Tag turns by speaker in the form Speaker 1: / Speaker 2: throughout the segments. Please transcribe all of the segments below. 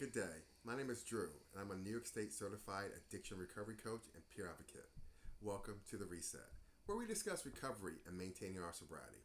Speaker 1: Good day. My name is Drew, and I'm a New York State certified addiction recovery coach and peer advocate. Welcome to theReset, where we discuss recovery and maintaining our sobriety.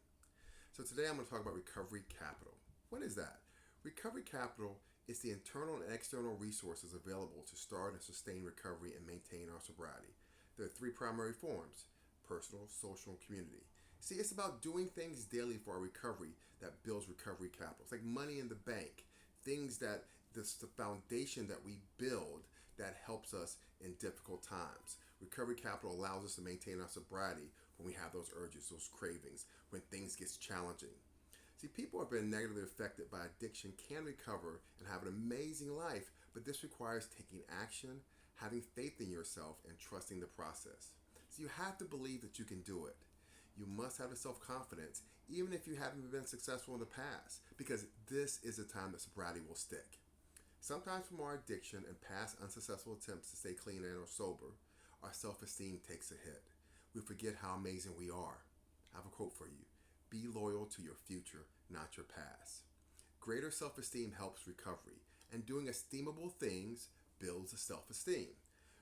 Speaker 1: So today I'm going to talk about recovery capital. What is that? Recovery capital is the internal and external resources available to start and sustain recovery and maintain our sobriety. There are three primary forms: personal, social, and community. See, it's about doing things daily for our recovery that builds recovery capital. It's like money in the bank, things that this the foundation that we build that helps us in difficult times. Recovery capital allows us to maintain our sobriety when we have those urges, those cravings, when things get challenging. See, people who have been negatively affected by addiction can recover and have an amazing life, but this requires taking action, having faith in yourself, and trusting the process. So you have to believe that you can do it. You must have the self-confidence, even if you haven't been successful in the past, because this is a time that sobriety will stick. Sometimes from our addiction and past unsuccessful attempts to stay clean and or sober, our self-esteem takes a hit. We forget how amazing we are. I have a quote for you. Be loyal to your future, not your past. Greater self-esteem helps recovery, and doing esteemable things builds the self-esteem.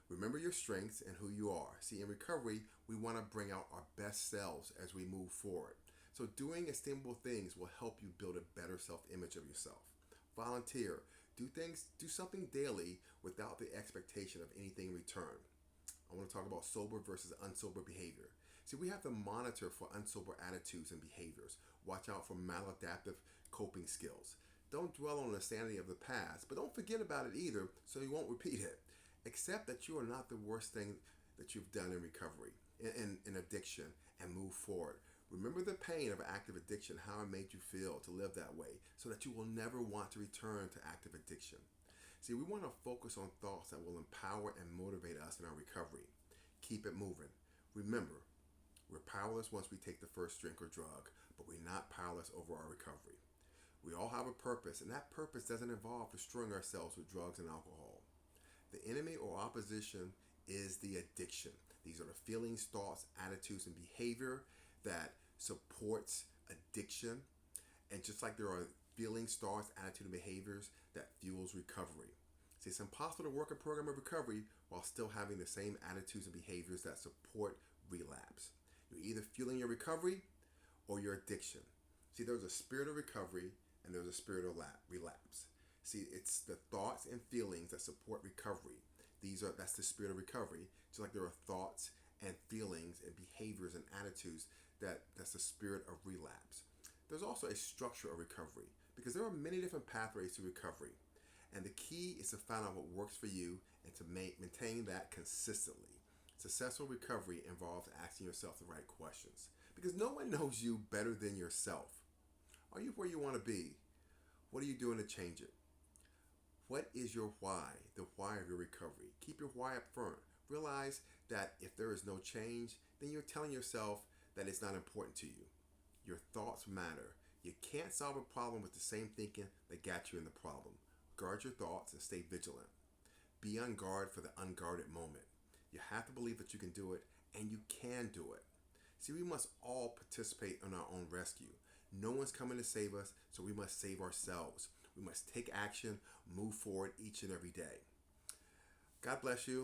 Speaker 1: Remember your strengths and who you are. See, in recovery, we want to bring out our best selves as we move forward. So doing esteemable things will help you build a better self-image of yourself. Volunteer. Do something daily without the expectation of anything in return. I want to talk about sober versus unsober behavior. See, we have to monitor for unsober attitudes and behaviors. Watch out for maladaptive coping skills. Don't dwell on the insanity of the past, but don't forget about it either so you won't repeat it. Accept that you are not the worst thing that you've done in recovery, in addiction, and move forward. Remember the pain of active addiction, how it made you feel to live that way, so that you will never want to return to active addiction. See, we want to focus on thoughts that will empower and motivate us in our recovery. Keep it moving. Remember, we're powerless once we take the first drink or drug, but we're not powerless over our recovery. We all have a purpose, and that purpose doesn't involve destroying ourselves with drugs and alcohol. The enemy or opposition is the addiction. These are the feelings, thoughts, attitudes, and behavior that supports addiction. And just like there are feelings, thoughts, attitudes, and behaviors that fuels recovery. See, it's impossible to work a program of recovery while still having the same attitudes and behaviors that support relapse. You're either fueling your recovery or your addiction. See, there's a spirit of recovery and there's a spirit of relapse. See, it's the thoughts and feelings that support recovery. That's the spirit of recovery. Just like there are thoughts and feelings and behaviors and attitudes that's the spirit of relapse. There's also a structure of recovery because there are many different pathways to recovery. And the key is to find out what works for you and to maintain that consistently. Successful recovery involves asking yourself the right questions because no one knows you better than yourself. Are you where you want to be? What are you doing to change it? What is your why? The why of your recovery. Keep your why up front. Realize that if there is no change, then you're telling yourself that it's not important to you. Your thoughts matter. You can't solve a problem with the same thinking that got you in the problem. Guard your thoughts and stay vigilant. Be on guard for the unguarded moment. You have to believe that you can do it, and you can do it. See, we must all participate in our own rescue. No one's coming to save us, so we must save ourselves. We must take action, move forward each and every day. God bless you.